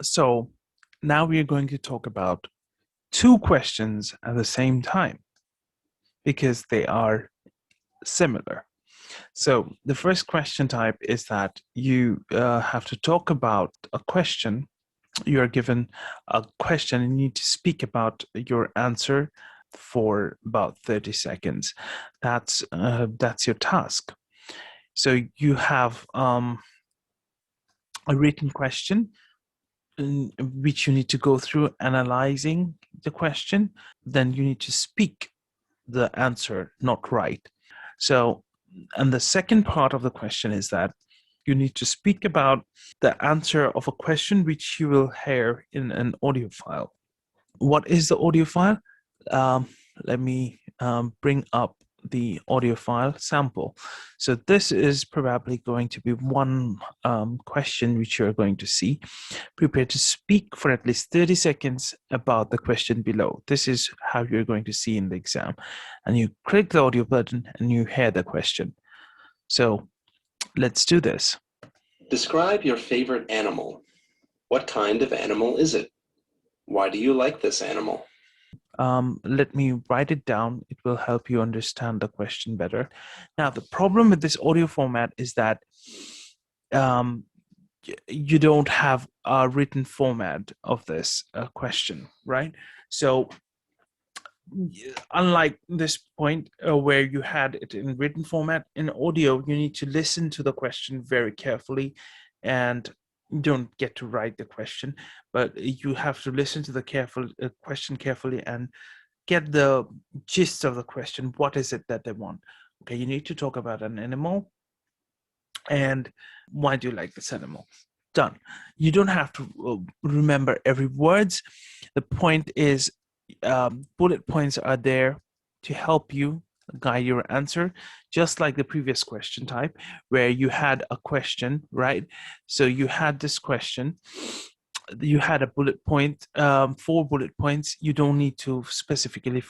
So now we are going to talk about two questions at the same time because they are similar. So the first question type is that you have to talk about a question. You are given a question and you need to speak about your answer for about 30 seconds. That's your task. So you have a written question in which you need to go through analyzing the question. Then you need to speak the answer, not write. So, and the second part of the question is that you need to speak about the answer of a question which you will hear in an audio file. What is the audio file? Let me bring up the audio file sample. So this is probably going to be one question which you're going to see. Prepare to speak for at least 30 seconds about the question below. This is how you're going to see in the exam. And you click the audio button and you hear the question. So let's do this. Describe your favorite animal. What kind of animal is it? Why do you like this animal? Let me write it down. It will help you understand the question better. Now, the problem with this audio format is that you don't have a written format of this question, right? So unlike this point where you had it in written format, in audio, you need to listen to the question very carefully and you don't get to write the question, but you have to listen to the question carefully and get the gist of the question. What is it that they want? Okay, you need to talk about an animal and why do you like this animal? Done. You don't have to remember every words. The point is bullet points are there to help you guide your answer, just like the previous question type where you had a question, right? So you had this question, you had a bullet point, 4 bullet points. You don't need to specifically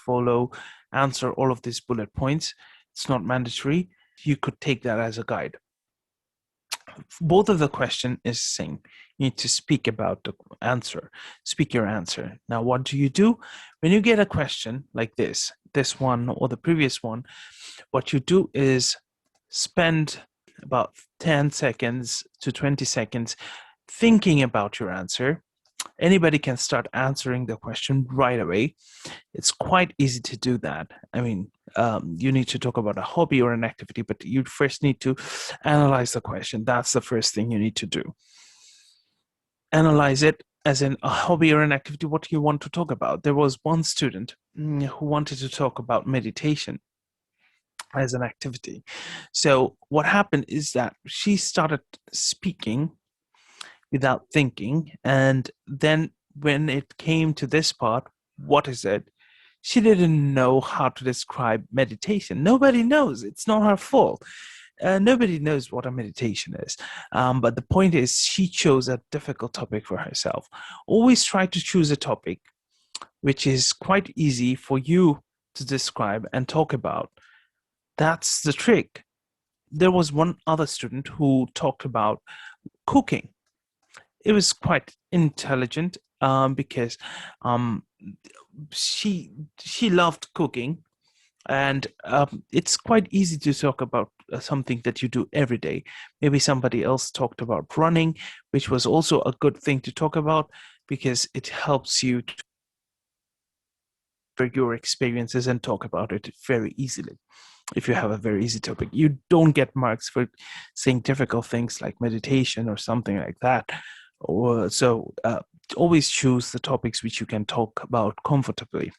answer all of these bullet points. It's not mandatory. You could take that as a guide. Both of the question is the same. You need to speak about the answer, speak your answer. Now, what do you do when you get a question like this one or the previous one? What you do is spend about 10 seconds to 20 seconds thinking about your answer. Anybody can start answering the question right away. It's quite easy to do that. I mean, you need to talk about a hobby or an activity, but you first need to analyze the question. That's the first thing you need to do. Analyze it as in a hobby or an activity. What do you want to talk about? There was one student who wanted to talk about meditation as an activity. So what happened is that she started speaking without thinking. And then when it came to this part, what is it? She didn't know how to describe meditation. Nobody knows. It's not her fault. Nobody knows what a meditation is. But the point is, she chose a difficult topic for herself. Always try to choose a topic which is quite easy for you to describe and talk about. That's the trick. There was one other student who talked about cooking. It was quite intelligent because she loved cooking, and it's quite easy to talk about something that you do every day. Maybe somebody else talked about running, which was also a good thing to talk about because it helps you to share your experiences and talk about it very easily. If you have a very easy topic, you don't get marks for saying difficult things like meditation or something like that. So always choose the topics which you can talk about comfortably.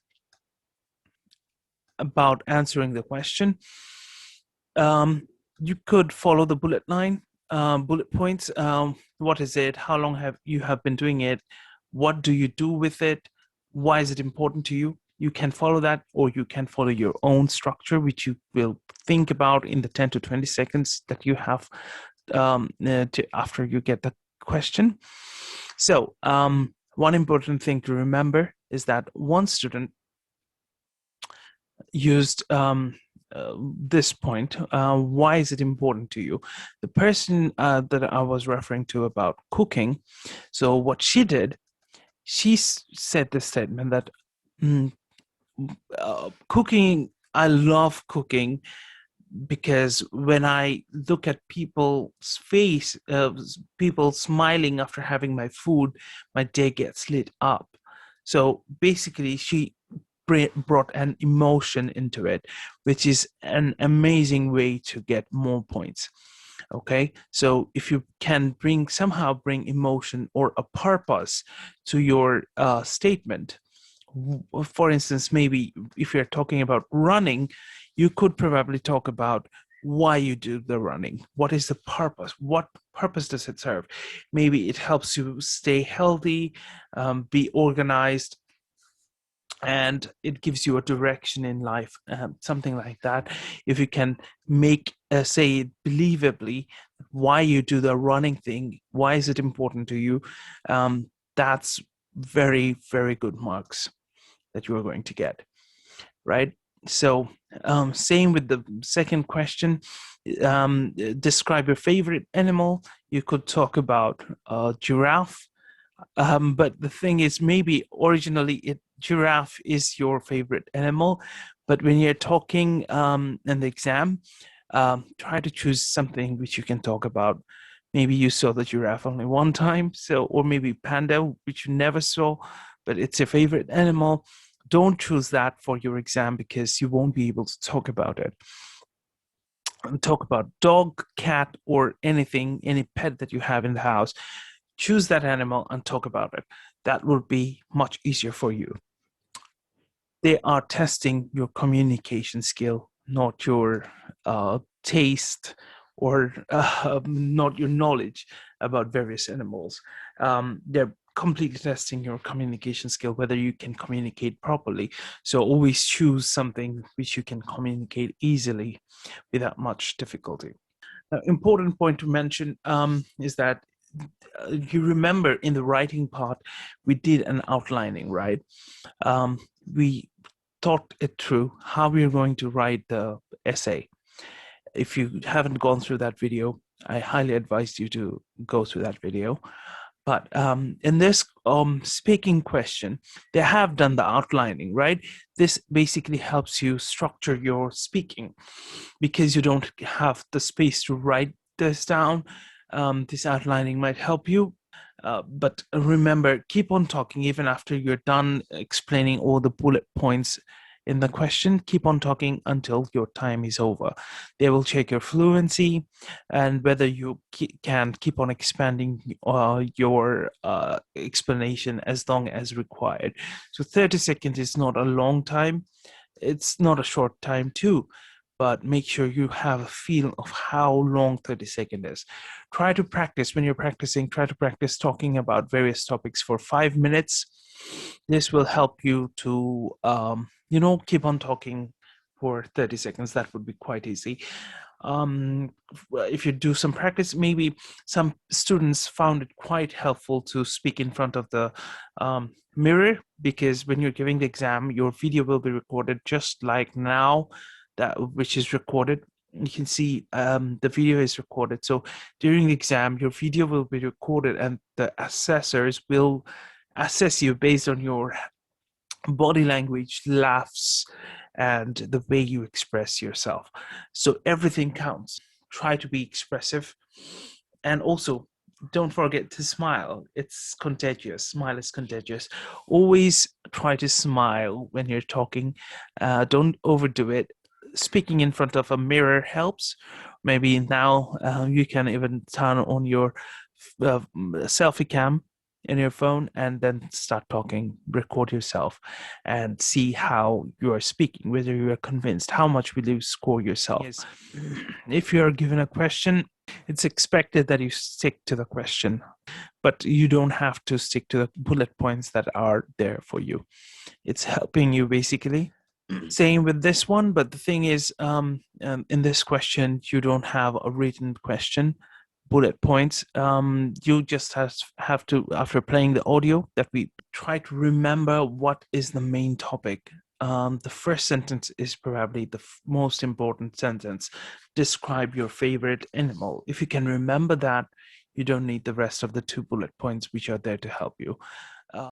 About answering the question, you could follow the bullet points. What is it? How long have you been doing it? What do you do with it? Why is it important to you? You can follow that, or you can follow your own structure, which you will think about in the 10 to 20 seconds that you have after you get the question. So one important thing to remember is that one student used this point. Why is it important to you? The person that I was referring to about cooking, so what she did, she said this statement that mm, cooking, I love cooking because when I look at people's face, people smiling after having my food, my day gets lit up. So basically, she brought an emotion into it, which is an amazing way to get more points. Okay, so if you can somehow bring emotion or a purpose to your statement, for instance, maybe if you're talking about running, you could probably talk about why you do the running. What is the purpose? What purpose does it serve? Maybe it helps you stay healthy, be organized, and it gives you a direction in life, something like that. If you can make say it believably, why you do the running thing, why is it important to you, that's very, very good marks that you are going to get, right? So same with the second question. Describe your favorite animal. You could talk about giraffe, but the thing is, maybe originally giraffe is your favorite animal, but when you're talking in the exam, try to choose something which you can talk about. Maybe you saw the giraffe only one time, so, or maybe panda, which you never saw, but it's your favorite animal. Don't choose that for your exam because you won't be able to talk about it. Talk about dog, cat, or anything, any pet that you have in the house. Choose that animal and talk about it. That will be much easier for you. They are testing your communication skill, not your taste, or not your knowledge about various animals. They're completely testing your communication skill, whether you can communicate properly. So always choose something which you can communicate easily without much difficulty. Important point to mention is that you remember in the writing part, we did an outlining, right? We thought it through how we are going to write the essay. If you haven't gone through that video, I highly advise you to go through that video. But in this speaking question, they have done the outlining, right? This basically helps you structure your speaking because you don't have the space to write this down. This outlining might help you. But remember, keep on talking even after you're done explaining all the bullet points in the question. Keep on talking until your time is over. They will check your fluency and whether you can keep on expanding your explanation as long as required. So 30 seconds is not a long time. It's not a short time too, but make sure you have a feel of how long 30 seconds is. Try to practice when you're practicing, try to practice talking about various topics for 5 minutes. This will help you to, keep on talking for 30 seconds. That would be quite easy. If you do some practice, maybe some students found it quite helpful to speak in front of the mirror, because when you're giving the exam, your video will be recorded just like now, that which is recorded. You can see the video is recorded. So during the exam, your video will be recorded and the assessors will assess you based on your body language, laughs, and the way you express yourself. So everything counts. Try to be expressive. And also, don't forget to smile. It's contagious. Smile is contagious. Always try to smile when you're talking. Don't overdo it. Speaking in front of a mirror helps. Maybe now you can even turn on your selfie cam in your phone and then start talking, record yourself, and see how you are speaking, whether you are convinced. How much will you score yourself? Yes. If you are given a question, it's expected that you stick to the question, but you don't have to stick to the bullet points that are there for you. It's helping you basically. Same with this one, but the thing is, in this question, you don't have a written question, bullet points. You just have to, after playing the audio, that we try to remember what is the main topic the first sentence is probably the most important sentence. Describe your favorite animal. If you can remember that, you don't need the rest of the 2 bullet points which are there to help you.